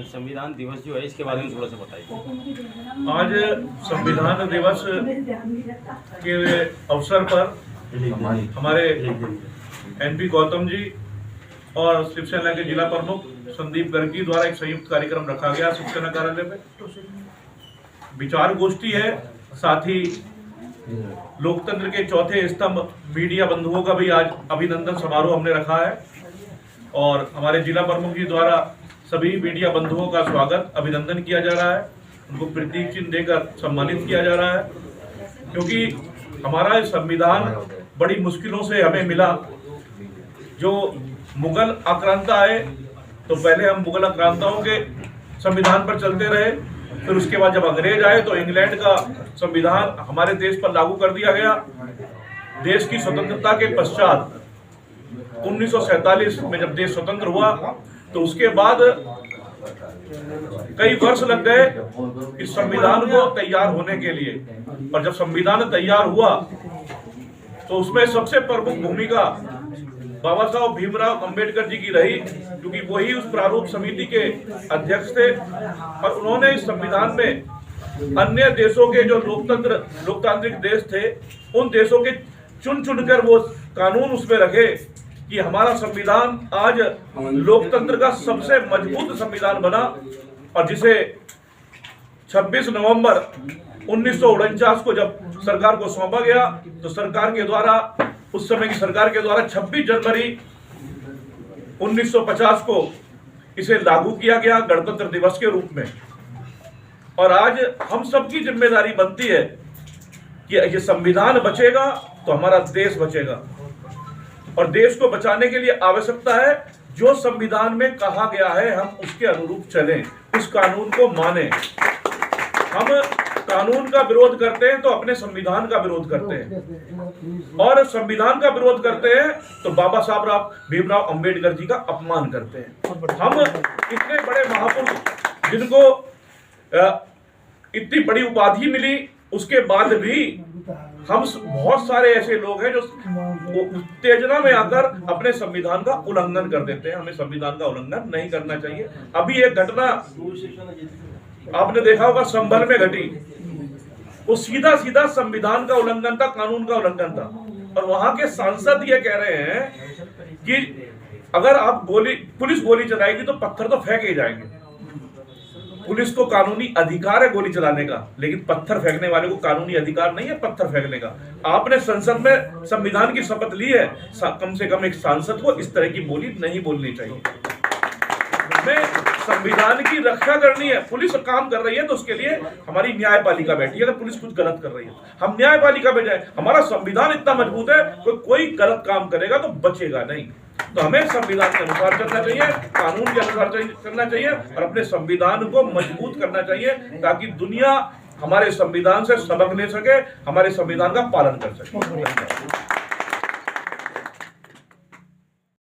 संविधान दिवस जो है इसके बारे में थोड़ा सा बताइए। आज संविधान दिवस के अवसर पर हमारे एनपी गौतम जी और शिवसेना के जिला प्रमुख संदीप गर्गी द्वारा एक संयुक्त कार्यक्रम रखा गया शिवसेना कार्यालय में। विचार गोष्ठी है, साथ ही लोकतंत्र के चौथे स्तंभ मीडिया बंधुओं का भी आज अभिनंदन समारोह हमने रखा है और हमारे जिला प्रमुख जी द्वारा सभी मीडिया बंधुओं का स्वागत अभिनंदन किया जा रहा है। उनको प्रतीक चिन्ह देकर सम्मानित किया जा रहा है, क्योंकि हमारा संविधान बड़ी मुश्किलों से हमें मिला। जो मुगल आक्रांता आए तो पहले हम मुगल आक्रांताओं के संविधान पर चलते रहे, फिर उसके बाद जब अंग्रेज आए तो इंग्लैंड का संविधान हमारे देश पर लागू कर दिया गया। देश की स्वतंत्रता के पश्चात 1947 में जब देश स्वतंत्र हुआ तो उसके बाद कई वर्ष लग गए इस संविधान को तैयार होने के लिए। और जब संविधान तैयार हुआ तो उसमें सबसे प्रमुख भूमिका बाबा साहब भीमराव अंबेडकर जी की रही, क्योंकि वही उस प्रारूप समिति के अध्यक्ष थे और उन्होंने इस संविधान में अन्य देशों के जो लोकतांत्रिक देश थे उन देशों के चुन चुनकर वो कानून उसमें रखे कि हमारा संविधान आज लोकतंत्र का सबसे मजबूत संविधान बना। और जिसे 26 नवंबर 1949 को जब सरकार को सौंपा गया तो सरकार के द्वारा, उस समय की सरकार के द्वारा 26 जनवरी 1950 को इसे लागू किया गया गणतंत्र दिवस के रूप में। और आज हम सबकी जिम्मेदारी बनती है कि ये संविधान बचेगा तो हमारा देश बचेगा, और देश को बचाने के लिए आवश्यकता है जो संविधान में कहा गया है हम उसके अनुरूप चलें, उस कानून को माने। हम कानून का विरोध करते हैं तो अपने संविधान का विरोध करते हैं, और संविधान का विरोध करते हैं तो बाबा साहब भीमराव अंबेडकर जी का अपमान करते हैं। हम इतने बड़े महापुरुष जिनको इतनी बड़ी उपाधि मिली, उसके बाद भी हम बहुत सारे ऐसे लोग हैं जो उत्तेजना में आकर अपने संविधान का उल्लंघन कर देते हैं। हमें संविधान का उल्लंघन नहीं करना चाहिए। अभी एक घटना आपने देखा होगा संभल में घटी, वो सीधा सीधा संविधान का उल्लंघन था, कानून का उल्लंघन था। और वहां के सांसद ये कह रहे हैं कि अगर आप पुलिस गोली चलाएगी तो पत्थर तो फेंके जाएंगे। पुलिस को कानूनी अधिकार है गोली चलाने का, लेकिन पत्थर फेंकने वाले को कानूनी अधिकार नहीं है पत्थर फेंकने का। आपने संसद में संविधान की शपथ ली है, कम से कम एक सांसद को इस तरह की बोली नहीं बोलनी चाहिए। हमें संविधान की रक्षा करनी है। पुलिस काम कर रही है तो उसके लिए हमारी न्यायपालिका बैठी है। अगर पुलिस कुछ गलत कर रही है हम न्यायपालिका पे जाए। हमारा संविधान इतना मजबूत है, कोई गलत काम करेगा तो बचेगा नहीं। तो हमें संविधान के अनुसार चलना चाहिए, कानून के अनुसार चलना चाहिए और अपने संविधान को मजबूत करना चाहिए, ताकि दुनिया हमारे संविधान से सबक ले सके, हमारे संविधान का पालन कर सके।